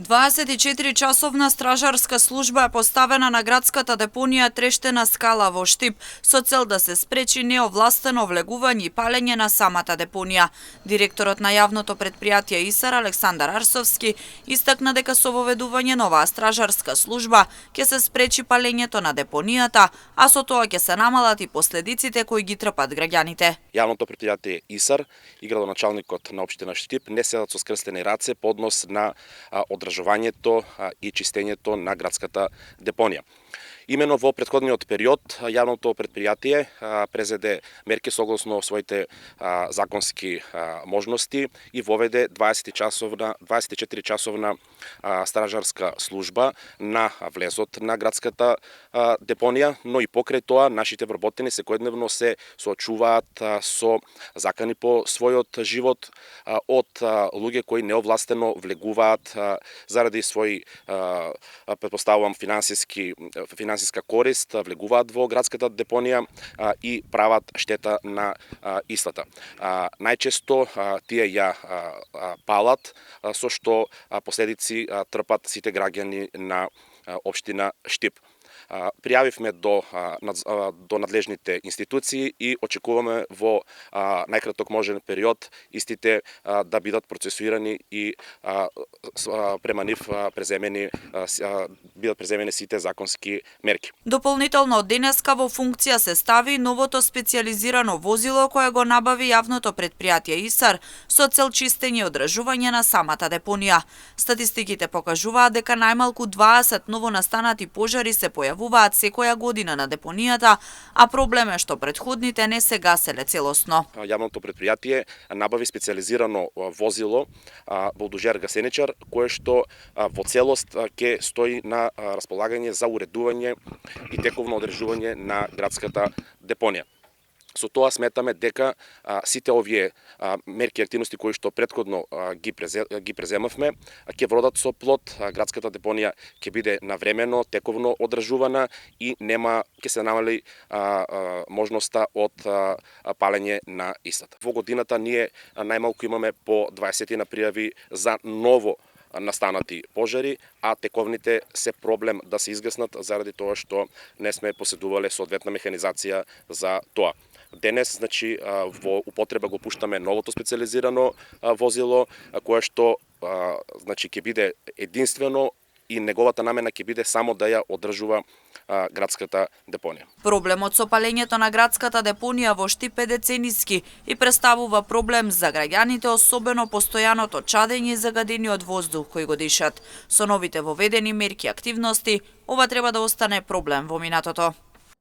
24-часовна стражарска служба е поставена на градската депонија Трештена скала во Штип со цел да се спречи неовластено влегување и палење на самата депонија. Директорот на јавното претпријатие ИСАР Александар Арсовски истакна дека со воведување на оваа стражарска служба ќе се спречи палењето на депонијата, а со тоа ќе се намалат и последиците кои ги трпат граѓаните. Јавното претпријатие ИСАР и градоначалникот на општина Штип не седат со скрстени раце по однос на одржувањето и чистењето на градската депонија. Имено во претходниот период јавното претпријатие презеде мерки согласно своите законски можности и воведе 24-часовна стражарска служба на влезот на градската депонија, но и покрај тоа нашите вработени секојдневно се соочуваат со закани по својот живот од луѓе кои неовластено влегуваат заради свој претпоставувам финансиска корист, влегуваат во градската депонија и прават штета на истата. Најчесто тие ја палат, со што последици трпат сите граѓани на општина Штип. Пријавивме до надлежните институции и очекуваме во најкраток можен период истите да бидат процесуирани и према нив бидат преземени сите законски мерки. Дополнително од денеска во функција се стави новото специјализирано возило кое го набави јавното претпријатие ИСАР со цел чистење и одржување на самата депонија. Статистиките покажуваат дека најмалку 20 новонастанати пожари се појавуваат секоја година на депонијата, а проблем е што претходните не се гаселе целосно. Јавното претпријатие набави специјализирано возило булдозер гасеничар кое што во целост ќе стои на располагање за уредување и тековно одржување на градската депонија. Со тоа сметаме дека сите овие мерки и активности кои што претходно ги преземавме ќе вродат со плод. Градската депонија ќе биде навремено, тековно одржувана и ќе се намали можноста од палење на истата. Во годината ние најмалку имаме по 20 на пријави за ново настанати пожари, а тековните се проблем да се изгаснат заради тоа што не сме поседувале соодветна механизација за тоа. Денес, значи, во употреба го пуштаме новото специјализирано возило, кое што значи ќе биде единствено и неговата намена ќе биде само да ја одржува градската депонија. Проблемот со палењето на градската депонија во Штип е децениски и представува проблем за граѓаните, особено постојаното чадење и загадениот воздух кој го дишат. Со новите воведени мерки и активности, ова треба да остане проблем во минатото.